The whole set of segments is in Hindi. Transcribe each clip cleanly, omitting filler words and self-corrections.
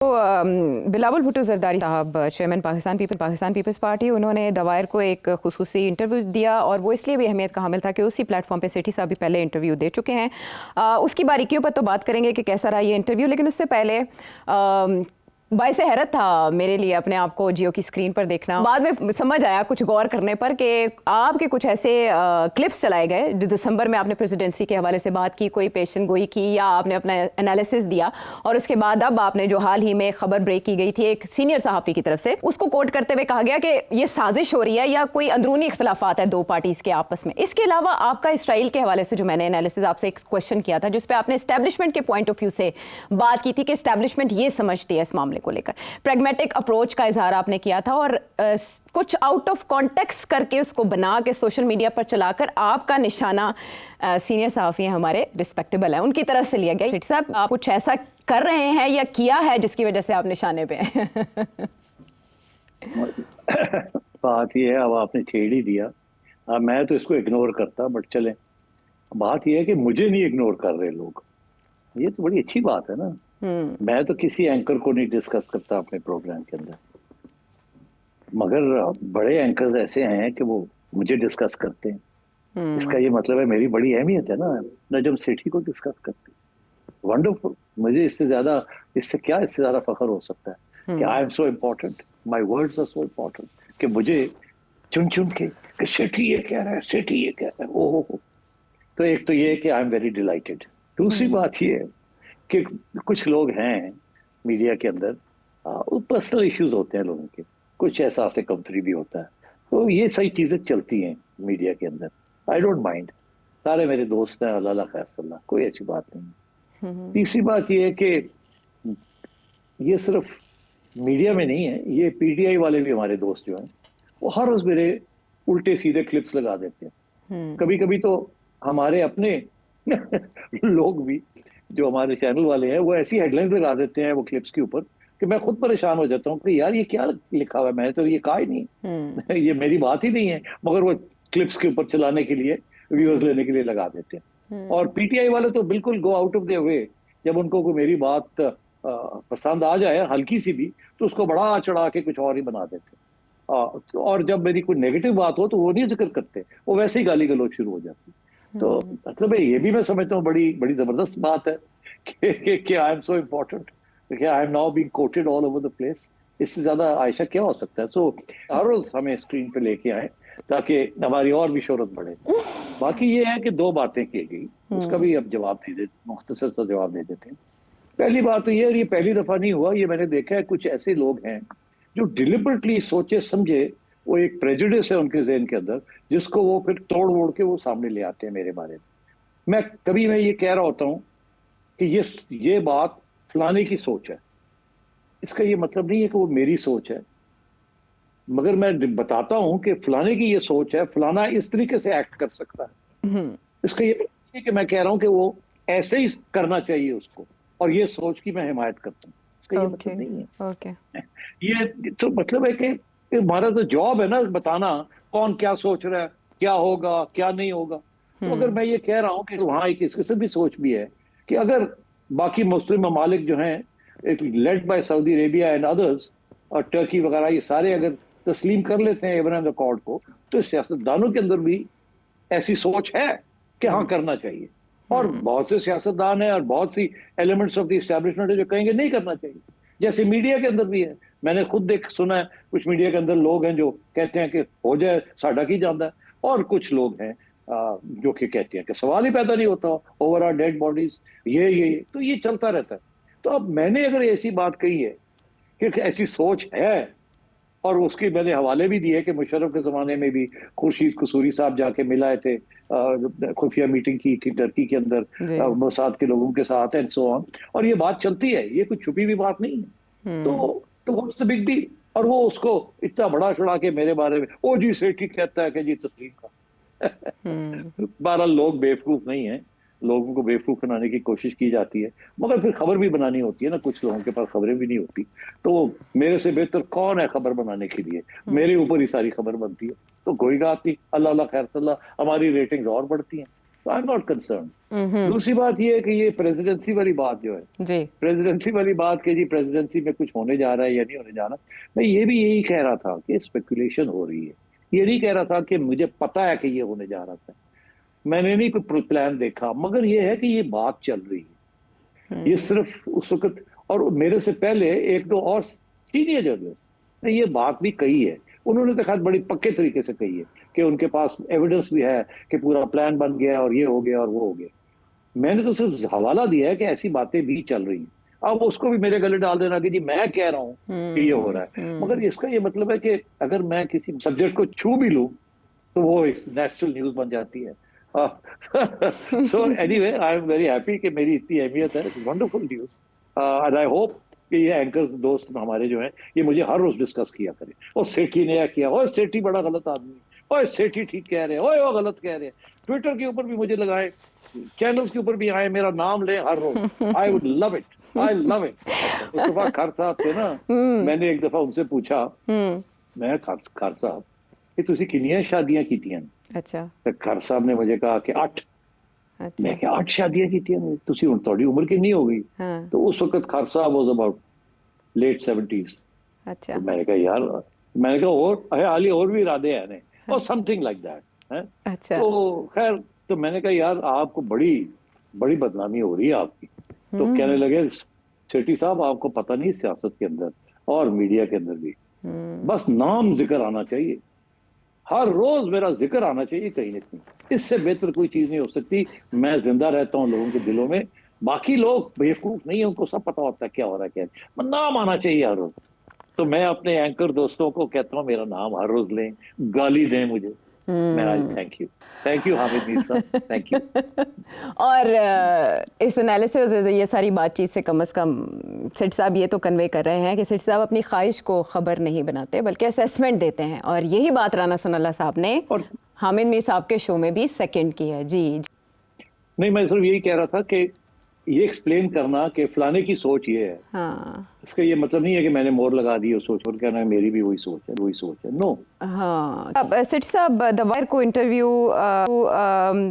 तो बिलावल भुट्टो जरदारी साहब चेयरमैन पाकिस्तान पीपल्स पार्टी, उन्होंने दवायर को एक खुसूसी इंटरव्यू दिया और वो इसलिए भी अहमियत का हामिल था कि उसी प्लेटफॉर्म पे सेठी साहब भी पहले इंटरव्यू दे चुके हैं। उसकी बारीकियों पर तो बात करेंगे कि कैसा रहा ये इंटरव्यू, लेकिन उससे पहले बाइसे हैरत था मेरे लिए अपने आप को जियो की स्क्रीन पर देखना। बाद में समझ आया कुछ गौर करने पर कि आपके कुछ ऐसे क्लिप्स चलाए गए जो दिसंबर में आपने प्रेसिडेंसी के हवाले से बात की, कोई पेशन गोई की या आपने अपना एनालिसिस दिया, और उसके बाद अब आपने जो हाल ही में खबर ब्रेक की गई थी एक सीनियर सहाफ़ी की तरफ से, उसको कोट करते हुए कहा गया कि ये साजिश हो रही है या कोई अंदरूनी इख्तलाफात है दो पार्टीज़ के आपस में। इसके अलावा आपका इसराइल के हवाले से जो मैंने एनालिसिस आपसे एक क्वेश्चन किया था जिस पर आपने एस्टैब्लिशमेंट के पॉइंट ऑफ व्यू से बात की थी कि एस्टैब्लिशमेंट ये समझती है इस मामले को लेकर, प्रैग्मेटिक अप्रोच का इजहार आपने किया था और कुछ आउट ऑफ कॉन्टेक्स्ट करके उसको बना के सोशल मीडिया पर चलाकर आपका निशाना सीनियर सहाफ़ी हैं हमारे रिस्पेक्टेबल है उनकी तरफ से लिया गया। सेठी साहब, आप कुछ ऐसा कर रहे हैं या किया है जिसकी वजह से आप निशाने पे हैं? बात ये है, अब आपने छेड़ ही दिया। मैं तो इसको इग्नोर करता, बट चले, बात ये है कि मुझे नहीं इग्नोर कर रहे लोग। ये तो बड़ी अच्छी बात है ना। मैं तो किसी एंकर को नहीं डिस्कस करता अपने प्रोग्राम के अंदर, मगर बड़े एंकर्स ऐसे हैं कि वो मुझे डिस्कस करते हैं। इसका ये मतलब है मेरी बड़ी अहमियत है ना। नजम सेठी को डिस्कस करते हैं, वंडरफुल। मुझे इससे ज्यादा फख्र हो सकता है कि I am so important, my words are so important, कि मुझे चुन चुन के कि सेठी ये कह रहा है, सेठी ये कह रहा है। ओहो, तो एक तो ये कि आई एम वेरी डिलाइटेड। दूसरी बात ये है कि कुछ लोग हैं मीडिया के अंदर, पर्सनल इश्यूज होते हैं लोगों के, कुछ एहसास कमतरी भी होता है, तो ये सही चीजें चलती हैं मीडिया के अंदर। आई डोंट माइंड, सारे मेरे दोस्त हैं, अल्लाह खैर सल्ला, कोई ऐसी बात नहीं। तीसरी बात ये है कि ये सिर्फ मीडिया में नहीं है, ये पीटीआई वाले भी हमारे दोस्त जो हैं वो हर रोज मेरे उल्टे सीधे क्लिप्स लगा देते हैं। कभी कभी तो हमारे अपने लोग भी जो हमारे चैनल वाले हैं वो ऐसी हेडलाइंस लगा देते हैं वो क्लिप्स के ऊपर कि मैं खुद परेशान हो जाता हूँ कि यार ये क्या लिखा हुआ है, मैंने तो ये कहा ही नहीं। ये मेरी बात ही नहीं है, मगर वो क्लिप्स के ऊपर चलाने के लिए, व्यूअर्स लेने के लिए लगा देते हैं। और पीटीआई वाले तो बिल्कुल go out of their way, जब उनको कोई मेरी बात पसंद आ जाए हल्की सी भी, तो उसको बड़ा चढ़ा के कुछ और ही बना देते हैं। और जब मेरी कोई नेगेटिव बात हो तो वो नहीं जिक्र करते, वो वैसे ही गाली गलौज शुरू हो जाती। तो मतलब ये भी मैं समझता हूँ बड़ी बड़ी जबरदस्त बात है कि I am so important, I am now being coated all over the place. इससे ज्यादा आयशा क्या हो सकता है? सो हर रोज हमें स्क्रीन पे लेके आए ताकि हमारी और भी शोहरत बढ़े। बाकी ये है कि दो बातें की गई, उसका भी अब जवाब दे देते, मुख्तसर सा जवाब दे देते हैं। पहली बात तो ये, और ये पहली दफा नहीं हुआ, ये मैंने देखा है कुछ ऐसे लोग हैं जो डिलिबरेटली सोचे समझे, वो एक प्रेजुडिस है उनके ज़हन के अंदर, जिसको वो फिर तोड़ वोड़ के वो सामने ले आते हैं मेरे बारे में। मैं ये कह रहा होता हूँ कि ये बात फलाने की सोच है, इसका ये मतलब नहीं है कि वो मेरी सोच है, मगर मैं बताता हूं कि फलाने की ये सोच है, फलाना इस तरीके से एक्ट कर सकता है। इसका ये मतलब नहीं है कि मैं कह रहा हूं कि वो ऐसे ही करना चाहिए उसको, और ये सोच की मैं हिमायत करता हूँ, इसका ये मतलब नहीं है। ये तो मतलब है कि हमारा तो जॉब है ना बताना कौन क्या सोच रहा है, क्या होगा क्या नहीं होगा। तो अगर मैं ये कह रहा हूँ कि वहां एक इस किस्म की सोच भी है कि अगर बाकी मुस्लिम ममालिक जो हैं, led by Saudi Arabia and others और टर्की वगैरह, ये सारे अगर तस्लीम कर लेते हैं एब्राहम अकॉर्ड को, तो सियासतदानों के अंदर भी ऐसी सोच है कि हाँ करना चाहिए। और बहुत से सियासतदान हैं और बहुत सी एलिमेंट्स ऑफ द एस्टैब्लिशमेंट है जो कहेंगे नहीं करना चाहिए, जैसे मीडिया के अंदर भी है। मैंने खुद सुना है कुछ मीडिया के अंदर लोग हैं जो कहते हैं कि हो जाए साडा की जाता है, और कुछ लोग हैं जो कि कहते हैं कि सवाल ही पैदा नहीं होता, ओवर आर डेड बॉडीज, ये तो ये चलता रहता है। तो अब मैंने अगर ऐसी बात कही है कि ऐसी सोच है, और उसके मैंने हवाले भी दिए कि मुशर्रफ के ज़माने में भी खुर्शीद कसूरी साहब जाके मिलाए थे, खुफिया मीटिंग की थी टर्की के अंदर मोसाद के लोगों के साथ एंड सो ऑन, और ये बात चलती है, ये कुछ छुपी हुई बात नहीं है। तो व्हाट्स द बिग डील? और वो उसको इतना बड़ा चढ़ा के मेरे बारे में, ओ जी सेठी कहता है कि जी तस्लीम का। 12 लोग बेवकूफ नहीं है, लोगों को बेवकूफ बनाने की कोशिश की जाती है, मगर फिर खबर भी बनानी होती है ना, कुछ लोगों के पास खबरें भी नहीं होती। तो मेरे से बेहतर कौन है खबर बनाने के लिए? मेरे ऊपर ही सारी खबर बनती है। तो कोई बात नहीं, अल्लाह खैर सल्ला, हमारी रेटिंग्स और बढ़ती हैं। तो आई एम नॉट कंसर्न। दूसरी बात ये है कि ये प्रेसिडेंसी वाली बात जो है जी प्रेसिडेंसी वाली बात कि जी प्रेसिडेंसी में कुछ होने जा रहा है या नहीं होने जा रहा, मैं ये भी यही कह रहा था कि स्पेकुलेशन हो रही है। ये नहीं कह रहा था कि मुझे पता है कि ये होने जा रहा था, मैंने नहीं कोई प्लान देखा, मगर ये है कि ये बात चल रही है। ये सिर्फ उस वक्त, और मेरे से पहले एक दो और सीनियर जर्नलिस्ट ने ये बात भी कही है, उन्होंने तो खैर बड़ी पक्के तरीके से कही है कि उनके पास एविडेंस भी है कि पूरा प्लान बन गया और ये हो गया और वो हो गया। मैंने तो सिर्फ हवाला दिया है कि ऐसी बातें भी चल रही हैं। अब उसको भी मेरे गले डाल देना कि जी मैं कह रहा हूं कि ये हो रहा है, मगर इसका ये मतलब है कि अगर मैं किसी सब्जेक्ट को छू भी लूं तो वो एक नेशनल न्यूज बन जाती है। So anyway I am very happy कि मेरी इतनी अहमियत है, wonderful news, and I hope कि ये एंकर दोस्त हमारे जो हैं ये मुझे हर रोज डिस्कस किया करें। और सेठी ने यह किया, और सेठी बड़ा गलत आदमी, और सेठी ठीक कह रहे हैं, ओए वो गलत कह रहे हैं। ट्विटर के ऊपर भी मुझे लगाए, चैनल्स के ऊपर भी आए, मेरा नाम ले हर रोज। I would love it, I love it. उस दफा खर साहब थे ना, मैंने एक दफा उनसे पूछा, मैं खर साहब कि तुसी कितनी शादियां कीतियां? अच्छा तो खर साहब ने मुझे कहा कि 8। अच्छा मैं क्या 8 शादियां कीतियां ने? तुसी हुण थोड़ी उम्र कितनी हो गई? हाँ तो उस वक्त खर साहब वाज अबाउट लेट 70s। अच्छा तो मैंने कहा यार, मैंने कहा और हाली और भी इरादे हैं ने, और समथिंग लाइक दैट है। अच्छा तो खैर, तो मैंने कहा यार आपको बड़ी बड़ी बदनामी हो रही है आपकी। तो कहने लगे सेठी साहब आपको पता नहीं सियासत के अंदर और मीडिया के अंदर भी बस नाम जिक्र आना चाहिए, हर रोज मेरा जिक्र आना चाहिए कहीं ना कहीं, इससे बेहतर कोई चीज नहीं हो सकती। मैं जिंदा रहता हूँ लोगों के दिलों में, बाकी लोग बेवकूफ नहीं है, उनको सब पता होता है क्या हो रहा है क्या नहीं। पर नाम आना चाहिए हर रोज। तो मैं अपने एंकर दोस्तों को कहता हूँ मेरा नाम हर रोज लें, गाली दें मुझे, मैं आज थैंक यू हामिद मीर साहब, थैंक यू। और इस एनालिसिस ये सारी बातचीत से कम सेठ साहब ये तो कन्वे कर रहे हैं कि सेठ साहब अपनी ख्वाहिश को खबर नहीं बनाते बल्कि असेसमेंट देते हैं, और यही बात राना सनाउल्लाह साहब ने और हामिद मीर साहब के शो में भी सेकंड की है। जी नहीं, मैं सिर्फ यही कह रहा था कि ये एक्सप्लेन करना कि फलाने की सोच ये है, हाँ इसका ये मतलब नहीं है कि मैंने मोहर लगा दी उस सोच पर, कहना है मेरी भी वही सोच है, नो। हाँ। अब सेठ साहब द वायर को इंटरव्यू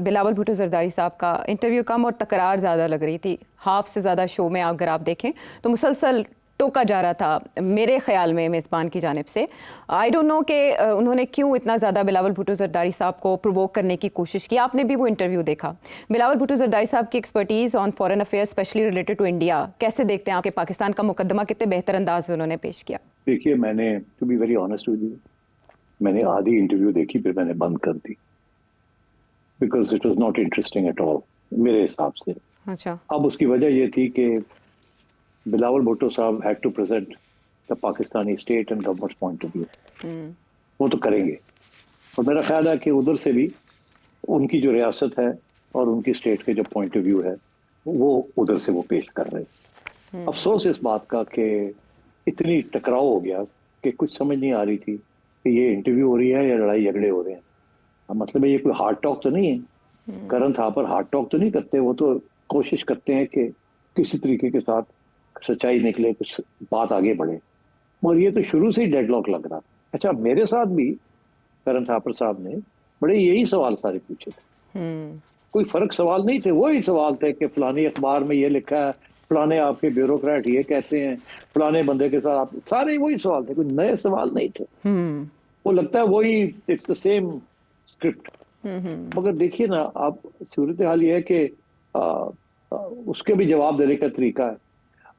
बिलावल भुट्टो जरदारी साहब का इंटरव्यू कम और तकरार ज़्यादा लग रही थी, हाफ से ज़्यादा शो में अगर आप देखें तो मुसलसल टोका जा रहा था मेरे ख्याल में मेज़बान की जानिब से। आई डोंट नो कि उन्होंने क्यों इतना ज़्यादा बिलावल भुट्टो जरदारी साहब को प्रोवोक करने की कोशिश की। आपने भी वो इंटरव्यू देखा। बिलावल भुट्टो जरदारी साहब की expertise on foreign affairs specially related to India कैसे देखते हैं आपके? पाकिस्तान का मुकदमा कितने बेहतर अंदाज में उन्होंने पेश किया? देखिए, मैंने to be very honest with you, मैंने आधी इंटरव्यू देखी फिर मैंने बंद कर दी, because it was not interesting at all मेरे हिसाब से। अच्छा। अब उसकी वजह ये थी कि बिलावल भुट्टो साहब had to present the Pakistani state and government point of view, वो तो करेंगे, और मेरा ख्याल है कि उधर से भी उनकी जो रियासत है और उनकी स्टेट के जो पॉइंट ऑफ व्यू है वो उधर से वो पेश कर रहे हैं। अफसोस इस बात का कि इतनी टकराव हो गया कि कुछ समझ नहीं आ रही थी कि ये इंटरव्यू हो रही है या लड़ाई झगड़े हो रहे हैं। मतलब ये कोई हार्ड टॉक तो नहीं है, करण थापर हार्ड टॉक तो नहीं करते, वो तो कोशिश करते हैं कि किसी तरीके के साथ सच्चाई निकले, कुछ बात आगे बढ़े, मगर ये तो शुरू से ही डेडलॉक लग रहा। अच्छा, मेरे साथ भी करण थापर साहब ने बड़े यही सवाल सारे पूछे थे, कोई फर्क सवाल नहीं थे, वही सवाल थे कि फलानी अखबार में ये लिखा है, फलाने आपके ब्यूरोक्रेट ये कहते हैं, फलाने बंदे के साथ सारे वही सवाल थे, कोई नए सवाल नहीं थे। वो लगता है वही इट्स द सेम स्क्रिप्ट। मगर देखिए ना, आप सूरत हाल ये है कि उसके भी जवाब देने का तरीका है।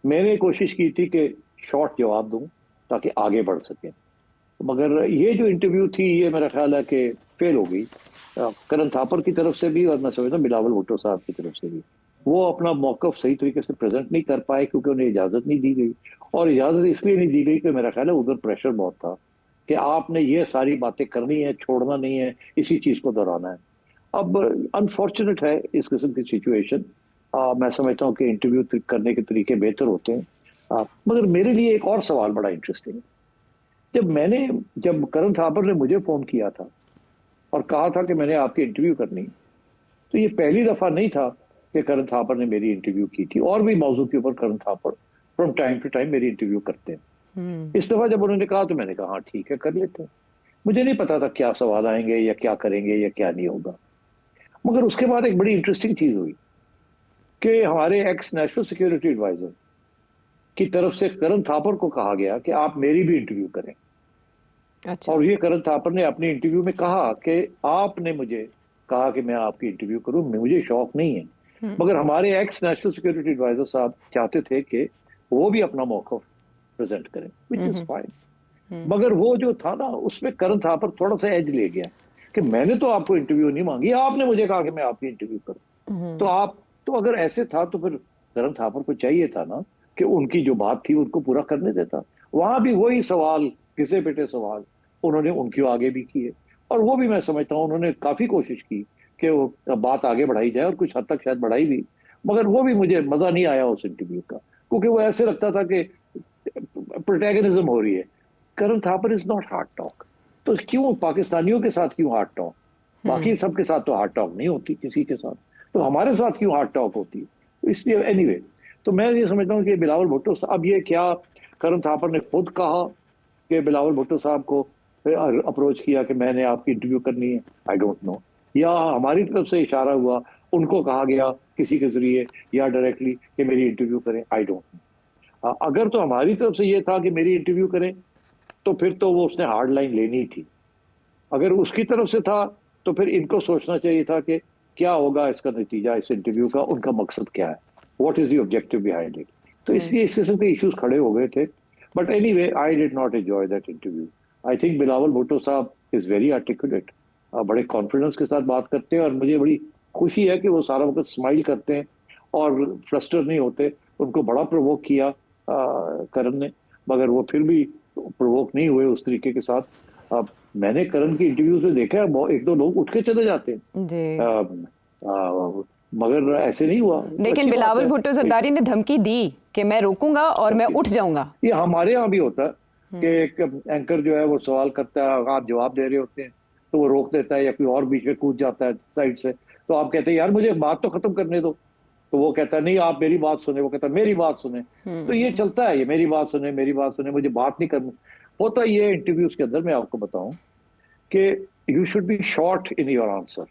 मैंने कोशिश की थी कि शॉर्ट जवाब दूं ताकि आगे बढ़ सके, मगर ये जो इंटरव्यू थी ये मेरा ख्याल है कि फेल हो गई, करण थापर की तरफ से भी और मैं समझता हूं बिलावल भुट्टो साहब की तरफ से भी। वो अपना मौकफ सही तरीके से प्रेजेंट नहीं कर पाए क्योंकि उन्हें इजाजत नहीं दी गई, और इजाजत इसलिए नहीं दी गई कि मेरा ख्याल है उधर प्रेशर बहुत था कि आपने ये सारी बातें करनी है, छोड़ना नहीं है, इसी चीज को दोहराना है। अब अनफॉर्चुनेट है इस किस्म की सिचुएशन। मैं समझता हूँ कि इंटरव्यू करने के तरीके बेहतर होते हैं। मगर मेरे लिए एक और सवाल बड़ा इंटरेस्टिंग है। जब करण थापर ने मुझे फोन किया था और कहा था कि मैंने आपकी इंटरव्यू करनी, तो ये पहली दफा नहीं था कि करण थापर ने मेरी इंटरव्यू की थी, और भी मौजू के ऊपर Karan Thapar from time to time मेरी इंटरव्यू करते हैं। इस दफा जब उन्होंने कहा तो मैंने कहा हाँ ठीक है, कर लेते हैं। मुझे नहीं पता था क्या सवाल आएंगे या क्या करेंगे या क्या नहीं होगा। मगर उसके बाद एक बड़ी इंटरेस्टिंग चीज हुई कि हमारे एक्स नेशनल सिक्योरिटी एडवाइजर की तरफ से करण थापर को कहा गया कि आप मेरी भी इंटरव्यू करें। अच्छा। और ये करण थापर ने अपनी इंटरव्यू में कहा कि आपने मुझे कहा कि मैं आपकी इंटरव्यू करूं, मुझे शौक नहीं है, मगर हमारे एक्स नेशनल सिक्योरिटी एडवाइजर साहब चाहते थे कि वो भी अपना मौक़िफ़ प्रेजेंट करें, विच इज फाइन। मगर वो जो था ना, उसमें करण थापर थोड़ा सा एज ले गया कि मैंने तो आपको इंटरव्यू नहीं मांगी, आपने मुझे कहा कि मैं आपकी इंटरव्यू करूं। तो आप तो अगर ऐसे था तो फिर करण थापर को चाहिए था ना कि उनकी जो बात थी उनको पूरा करने देता। वहां भी वही सवाल, घिसे पिटे सवाल उन्होंने उनकी आगे भी किए, और वो भी मैं समझता हूँ उन्होंने काफी कोशिश की कि वो बात आगे बढ़ाई जाए, और कुछ हद तक शायद बढ़ाई भी, मगर वो भी मुझे मजा नहीं आया उस इंटरव्यू का, क्योंकि वो ऐसे लगता था कि प्रोटैगनिज्म हो रही है। Karan Thapar is not hard talk, तो क्यों पाकिस्तानियों के साथ क्यों हार्ड टॉक? बाकी सबके साथ तो हार्ड टॉक नहीं होती किसी के साथ, तो हमारे साथ क्यों हार्ड टॉक होती है? तो इसलिए एनीवे, तो मैं ये समझता हूँ कि बिलावल भुट्टो साहब, ये क्या करण थापर ने खुद कहा कि बिलावल भुट्टो साहब को अप्रोच किया कि मैंने आपकी इंटरव्यू करनी है, आई डोंट नो, या हमारी तरफ से इशारा हुआ, उनको कहा गया किसी के जरिए या डायरेक्टली कि मेरी इंटरव्यू करें, आई डोंट नो। अगर तो हमारी तरफ से ये था कि मेरी इंटरव्यू करें, तो फिर तो वो उसने हार्ड लाइन लेनी थी। अगर उसकी तरफ से था तो फिर इनको सोचना चाहिए था कि क्या होगा इसका नतीजा, इस इंटरव्यू का, उनका मकसद क्या है, what is the objective behind it. तो इसलिए इस किस्म के इश्यूज खड़े हो गए थे। But anyway, I did not enjoy that interview. I think Bilawal Bhutto साहब इज वेरी आर्टिकुलेट, बड़े कॉन्फिडेंस के साथ बात करते हैं, और मुझे बड़ी खुशी है कि वो सारा वक्त स्माइल करते हैं और फ्रस्ट्रेट नहीं होते। उनको बड़ा प्रोवोक किया करण ने, मगर वो फिर भी प्रोवोक नहीं हुए उस तरीके के साथ। अब मैंने करण की इंटरव्यूज में देखा है, एक दो लोग उठ के चले जाते हैं जी। मगर ऐसे नहीं हुआ। लेकिन बिलावल भुट्टो जरदारी ने धमकी दी कि मैं रोकूंगा और मैं उठ जाऊंगा। ये हमारे यहाँ भी होता है कि एक एंकर जो है वो सवाल करता है, आप जवाब दे रहे होते हैं तो वो रोक देता है, या कोई और बीच में कूद जाता है साइड से, तो आप कहते हैं यार मुझे बात तो खत्म करने दो, तो वो कहता है नहीं आप मेरी बात सुने, वो कहता है मेरी बात सुने। तो ये चलता है, ये मेरी बात सुने, मेरी बात सुने, मुझे बात नहीं करनी। होता ये इंटरव्यूज के अंदर, मैं आपको बताऊं कि you should be short in your answer.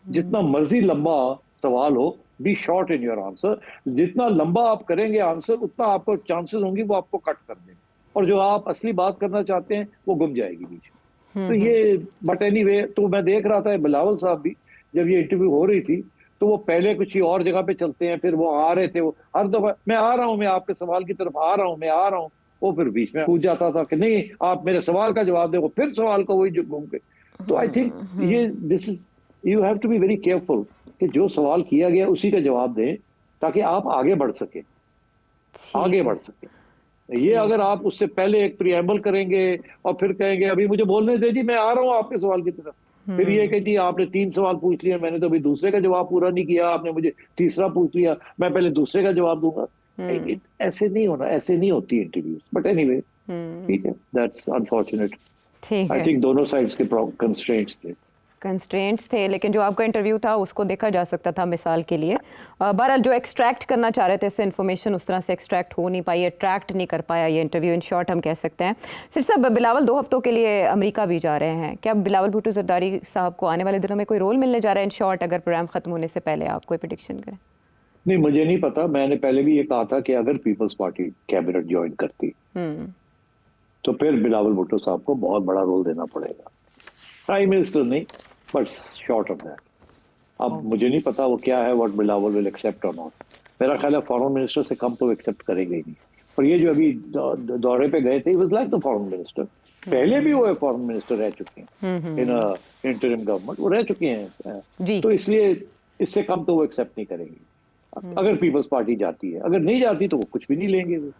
जितना मर्जी लंबा सवाल हो, be short in your answer. जितना लंबा आप करेंगे आंसर, उतना आपको चांसेस होंगे वो आपको कट कर देंगे, और जो आप असली बात करना चाहते हैं वो गुम जाएगी बीच में। तो ये, बट एनीवे, तो मैं देख रहा था बिलावल साहब भी जब ये इंटरव्यू हो रही थी, तो वो पहले कुछ ही और जगह पे चलते हैं, फिर वो आ रहे थे, वो हर दफा मैं आ रहा हूं, मैं आपके सवाल की तरफ आ रहा हूं, मैं आ रहा हूं, वो फिर बीच में पूछ जाता था कि नहीं आप मेरे सवाल का जवाब दो, फिर सवाल को वही घूम के। तो आई थिंक ये this is, you have to be very careful कि जो सवाल किया गया उसी का जवाब दें, ताकि आप आगे बढ़ सके, आगे बढ़ सके। ये अगर आप उससे पहले एक प्रिएम्बल करेंगे और फिर कहेंगे अभी मुझे बोलने दे जी, मैं आ रहा हूं आपके सवाल की तरफ, फिर ये कि जी आपने 3 सवाल पूछ लिए, मैंने तो अभी दूसरे का जवाब पूरा नहीं किया, आपने मुझे तीसरा पूछ लिया, मैं पहले दूसरे का जवाब दूंगा। ऐसे नहीं होना, ऐसे नहीं होती इंटरव्यूज। बट एनीवे, ठीक है, दैट्स अनफॉर्चुनेट। आई थिंक दोनों साइड्स के कंस्ट्रेंट्स थे, लेकिन जो आपका इंटरव्यू था उसको देखा जा सकता था मिसाल के लिए। बहरहाल जो एक्सट्रैक्ट करना चाह रहे थे इससे इन्फॉर्मेशन उस तरह से एक्सट्रैक्ट हो नहीं पाई, अट्रैक्ट नहीं कर पाया ये इंटरव्यू, इन शॉर्ट हम कह सकते हैं। सिर साहब, बिलावल 2 हफ्तों के लिए अमेरिका भी जा रहे हैं, क्या बिलावल भुट्टो जरदारी साहब को आने वाले दिनों में कोई रोल मिलने जा रहा है इन शॉर्ट, अगर प्रोग्राम खत्म होने से पहले आप कोई प्रेडिक्शन करें? नहीं, मुझे नहीं पता। मैंने पहले भी ये कहा था कि अगर पीपल्स पार्टी कैबिनेट ज्वाइन करती तो फिर बिलावल भुट्टो साहब को बहुत बड़ा रोल देना पड़ेगा, प्राइम मिनिस्टर नहीं, बट शॉर्ट ऑफ दैट। अब मुझे नहीं पता वो क्या है, व्हाट बिलावल विल एक्सेप्ट और नॉट। मेरा ख्याल है फॉरेन मिनिस्टर से कम तो एक्सेप्ट करेंगे ही नहीं। और ये जो अभी दौरे पे गए थे, was like the foreign minister. पहले भी वो फॉरेन मिनिस्टर रह चुके हैं इन इंटरिम गवर्नमेंट, वो रह चुके हैं, तो इसलिए इससे कम तो वो एक्सेप्ट नहीं करेंगे अगर पीपल्स पार्टी जाती है। अगर नहीं जाती तो वो कुछ भी नहीं लेंगे वो।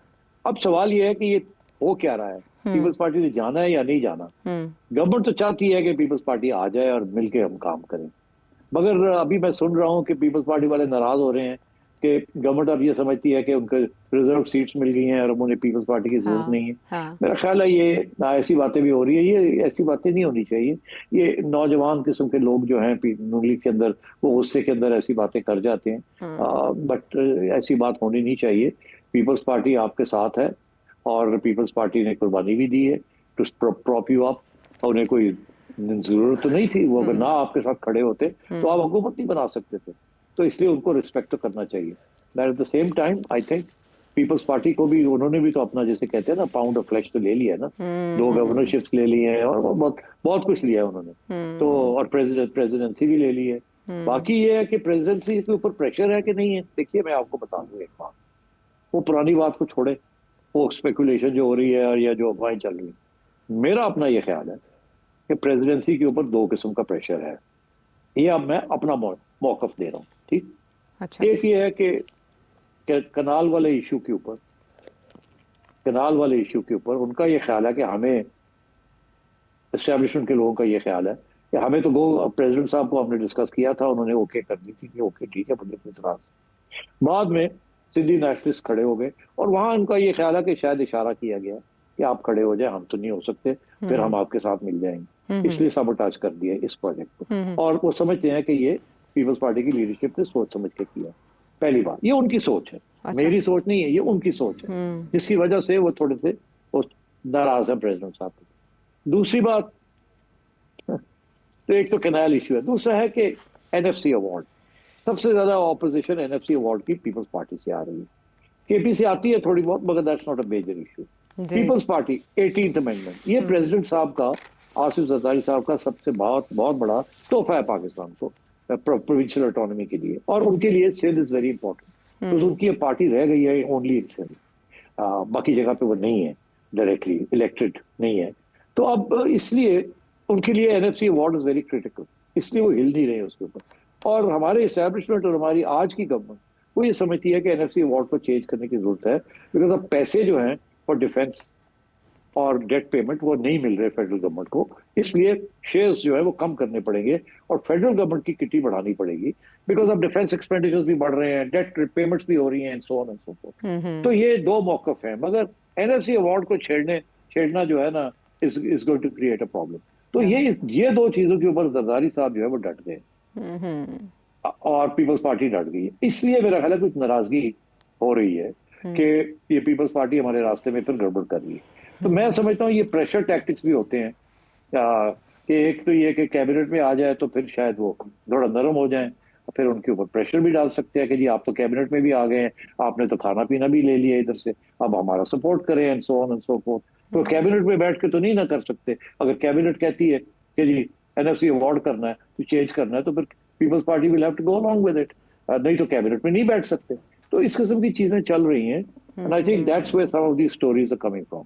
अब सवाल ये है कि ये हो क्या रहा है, पीपल्स पार्टी ने जाना है या नहीं जाना। गवर्नमेंट तो चाहती है कि पीपल्स पार्टी आ जाए और मिलके हम काम करें, मगर अभी मैं सुन रहा हूं कि पीपल्स पार्टी वाले नाराज हो रहे हैं कि गवर्नमेंट अब ये समझती है कि उनको रिजर्व सीट्स मिल गई हैं और उन्हें पीपल्स पार्टी की जरूरत नहीं है। मेरा ख्याल है ये ऐसी बातें भी हो रही है, ये ऐसी बातें नहीं होनी चाहिए। ये नौजवान किस्म के लोग जो हैं नून लीग के अंदर, वो गुस्से के अंदर ऐसी बातें कर जाते हैं, बट ऐसी बात होनी नहीं चाहिए। पीपल्स पार्टी आपके साथ है और पीपल्स पार्टी ने कुर्बानी भी दी है टू प्रॉप यू अप। उन्हें कोई जरूरत तो नहीं थी, वो अगर ना आपके साथ खड़े होते तो आप हुकूमत नहीं बना सकते थे। तो इसलिए उनको रिस्पेक्ट तो करना चाहिए। But at the same time I think Peoples Party को भी, उन्होंने भी तो अपना, जैसे कहते हैं ना, पाउंड ऑफ फ्लैश तो ले लिया है ना। 2 गवर्नरशिप्स ले ली है और बहुत बहुत कुछ लिया है उन्होंने तो, और प्रेसिडेंसी भी ले ली है। बाकी ये है कि प्रेसिडेंसी के ऊपर प्रेशर है कि नहीं है। देखिए मैं आपको बता दूं एक बात, वो पुरानी बात को छोड़े, वो स्पेकुलेशन जो हो रही है या जो अफवाहें चल रही है, मेरा अपना ये ख्याल है कि प्रेसिडेंसी के ऊपर 2 किस्म का प्रेशर है। ये अब मैं अपना मौकफ दे रहा हूँ, ठीक। अच्छा। एक ये है कि कनाल वाले इशू के ऊपर, उनका ये ख्याल है कि हमें, एस्टेब्लिशमेंट के लोगों का ये ख्याल है कि हमें तो गो, प्रेसिडेंट साहब को हमने डिस्कस किया था, उन्होंने ओके कर दी थी कि ओके ठीक है, बड़े इतराज। बाद में सिंधी नेशनलिस्ट खड़े हो गए और वहां उनका ये ख्याल है कि शायद इशारा किया गया कि आप खड़े हो जाए, हम तो नहीं हो सकते, फिर हम आपके साथ मिल जाएंगे, इसलिए साबोटाज कर दिया इस प्रोजेक्ट को। और वो समझते हैं कि ये पीपल्स पार्टी की लीडरशिप ने सोच समझ के किया। पहली बात, ये उनकी सोच है। अच्छा। मेरी सोच नहीं है, ये उनकी सोच है, जिसकी वजह से वो थोड़े से नाराज है प्रेसिडेंट साहब। दूसरी बात, तो एक तो कैनाल इशू है, दूसरा है कि एनएफसी अवार्ड, सबसे ज्यादा ऑपोजिशन एनएफसी अवार्ड की पीपल्स पार्टी से आ रही है। केपी से आती है थोड़ी बहुत, मगर that's not a major issue. Peoples Party 18th amendment, ये प्रेसिडेंट साहब का, आसिफ जरदारी साहब का सबसे बहुत बहुत बड़ा तोहफा है पाकिस्तान को, प्रोविंशियल ऑटोनॉमी के लिए। और उनके लिए सिंध इज वेरी इंपॉर्टेंट, तो उनकी पार्टी रह गई है ओनली इन सिंध, बाकी जगह पे वो नहीं है, डायरेक्टली इलेक्टेड नहीं है। तो अब इसलिए उनके लिए NFC award is very critical, इसलिए वो हिल नहीं रहे उसके ऊपर। और हमारे इस्टेब्लिशमेंट और हमारी आज की गवर्नमेंट वो ये समझती है कि एनएफसी अवार्ड को चेंज करने की जरूरत है, बिकॉज अब पैसे जो हैं फॉर डिफेंस और डेट पेमेंट वो नहीं मिल रहे फेडरल गवर्नमेंट को, इसलिए शेयर्स जो है वो कम करने पड़ेंगे और फेडरल गवर्नमेंट की किटी बढ़ानी पड़ेगी, बिकॉज अब डिफेंस एक्सपेंडिचर्स भी बढ़ रहे हैं, डेट पेमेंट्स भी हो रही हैं, and so on and so fourth. तो ये 2 मौकफ हैं, मगर एनएफसी अवार्ड को छेड़ना जो है ना is going to create a problem. तो ये 2 चीजों के ऊपर जरदारी साहब जो है वो डट गए और पीपल्स पार्टी डट गई है। इसलिए मेरा ख्याल है कुछ नाराजगी हो रही है कि ये पीपल्स पार्टी हमारे रास्ते में फिर गड़बड़ कर रही है। तो मैं समझता हूँ ये प्रेशर टैक्टिक्स भी होते हैं, कि एक तो ये कि कैबिनेट में आ जाए तो फिर शायद वो थोड़ा नरम हो जाए, फिर उनके ऊपर प्रेशर भी डाल सकते हैं कि जी आप तो कैबिनेट में भी आ गए हैं, आपने तो खाना पीना भी ले लिया इधर से, अब हमारा सपोर्ट करें, and so on and so fourth. तो कैबिनेट में बैठ के तो नहीं ना कर सकते। अगर कैबिनेट कहती है कि जी एनएफसी अवार्ड करना है, तो चेंज करना है, तो फिर Peoples Party will have to go along with it, नहीं तो कैबिनेट में नहीं बैठ सकते। तो इस किस्म की चीजें चल रही हैं, and I think that's where some of the stories are coming from.